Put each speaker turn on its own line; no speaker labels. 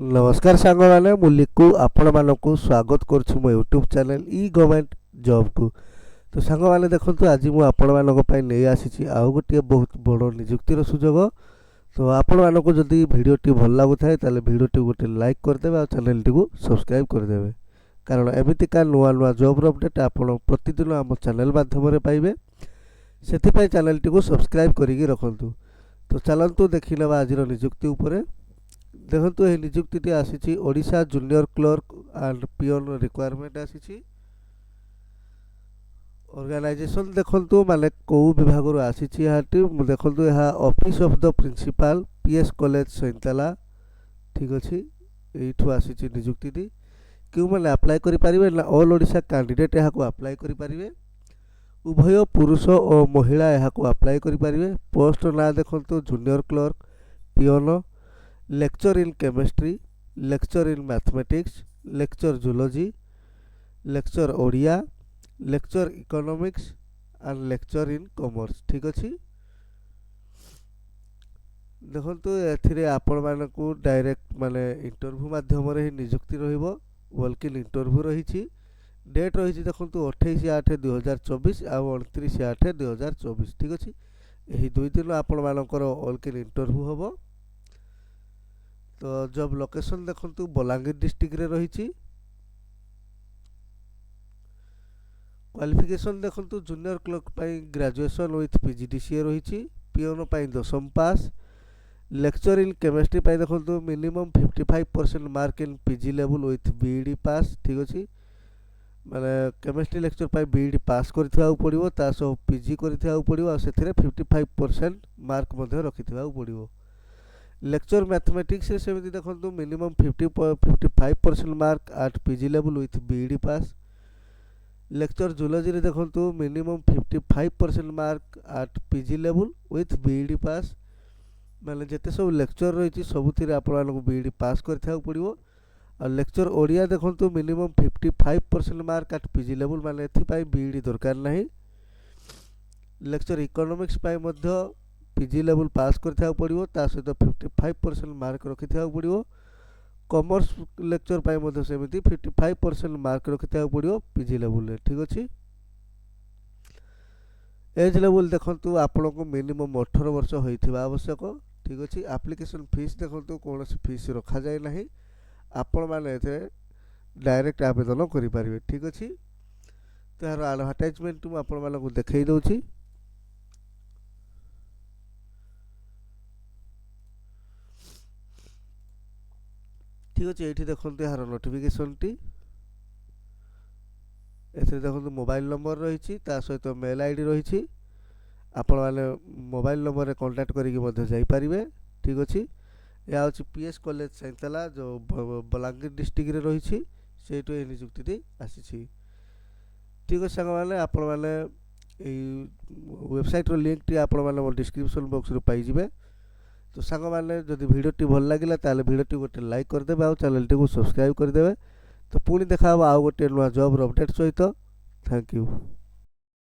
नमस्कार सांगमाने मु लिकु आपण मानकु स्वागत करछु मो यूट्यूब चैनल ई गवर्नमेंट जॉब को। तो सांगमाने देखंतु आज मु आपण मानक पई नै आसीछि आउ गोटे बहुत बड़ नियुक्तिर सुजोग। तो आपण मानक जदि वीडियोटी भल लागु थाए ताले वीडियोटी गोटे लाइक कर देबे आ चैनल टी को सब्सक्राइब कर देबे, कारण एमिति का नुआ नुआ जॉब अपडेट आपण प्रतिदिन हम चैनल माध्यम रे पाइबे। सेति पई चैनल टी को सब्सक्राइब करिकि रखंतु। तो चलंतु देखि लेबा आजिर नियुक्ति उपरे। देखो ये नियुक्ति आसी Odisha junior clerk and peon requirement आसी। ऑर्गेनाइजेशन देखो माने कौ विभाग आसी देखो यह office of the principal PS college Saintala. ठीक अच्छे यू आसी नियुक्ति क्यों मैंने अप्लाई करें ना ऑल ओडिशा कैंडिडेट यहाँ अप्लाई करें। उभय पुरुष और महिला यहाँ अप्लाई करें। पोस्ट ना देखो junior clerk peon, lecture in chemistry, lecture in mathematics, lecture zoology, lecture Odia, lecture economics and lecture in commerce. ठीक अच्छे देखो एथिरे आपण मानकु डायरेक्ट माने इंटरव्यू माध्यम रे नियुक्ति रहिबो। वॉक इन इंटरव्यू रही। डेट रही देखो 28/8/2024 आ 29/8/2024। ठीक अच्छे यही दुई दिन आपण मानकर वॉक इन इंटरव्यू हम। तो जॉब लोकेशन देखो बलांगीर डिस्ट्रिक्ट रे रही। क्वालिफिकेशन देखो junior clerk pi graduation with PGDCA रही। पियन पाई 10वीं पास। लेक्चर इन केमिस्ट्री पाई देखो minimum 55% mark in PG level with BEd pass. ठीक अच्छे माने केमिस्ट्री लेक्चर पाई बीईडी पास करथिबा पड़िबो, ता सो पीजी करथिबा पड़िबो आ सेथिरे 55% मार्क मध्ये रखिथिबा पड़िबो। लेक्चर मैथमेटिक्स से सेमती देखो minimum 55% mark at PG level with BEd pass. Lecture zoology रे देखो minimum 55% mark at PG level with BEd pass. माने जेते सब लेक्चर रही सबुथिरे आपण बीईडी पास करथिबा पड़िबो। और लेक्चर ओडिया देखो minimum 55% mark at PG level माने एथि बीईडी दरकार नहीं। लेक्चर इकोनॉमिक्स पाई मध्य पीजी लेवल पास करथिबा पड़िबो, ता सहित 55% मार्क रखिथिबा पड़िबो। कॉमर्स लेक्चर पाई मध्य सेमिति 55% मार्क रखिथिबा पड़िबो पीजी लेवल रे। ठीक अछि एज लेवल देखंतु आपन को मिनिमम 18 वर्ष होइथिबा आवश्यक। ठीक अछि एप्लीकेशन फीस देखंतु कोनोसी फीस रखा जाय नाही, आपण माने एथे डायरेक्ट आवेदन करि पारिबे। ठीक अछि तो यार एडवर्टाइजमेंट मु आपण माने को देखै दउछि। ठीक अच्छे ये देखो यार नोटिफिकेशन टी एथे देखो मोबाइल नंबर रही सहित मेल आईडी रही। आपण मैंने मोबाइल नंबर रे कांटेक्ट करके जाई पारिबे। ठीक अच्छे यह हूँ पीएस कॉलेज सैंतला जो बलांगीर डिस्ट्रिक्ट रे रही सेठू ये नियुक्ति आसी। ठीक अच्छे सांग मैंने आपण मैंने वेबसाइट रो लिंक टी आपण मैंने डिस्क्रिप्शन बॉक्स रे पाई जिवे। तो सांग मैंने जदि वीडियोटी भल लगे ताले वीडियोटी गोटे लाइक करदेवे और चैनल टी को सब्सक्राइब करदेवे। तो पुणी देखा आउ गोटे नुआ जॉब अपडेट सहित। Thank you.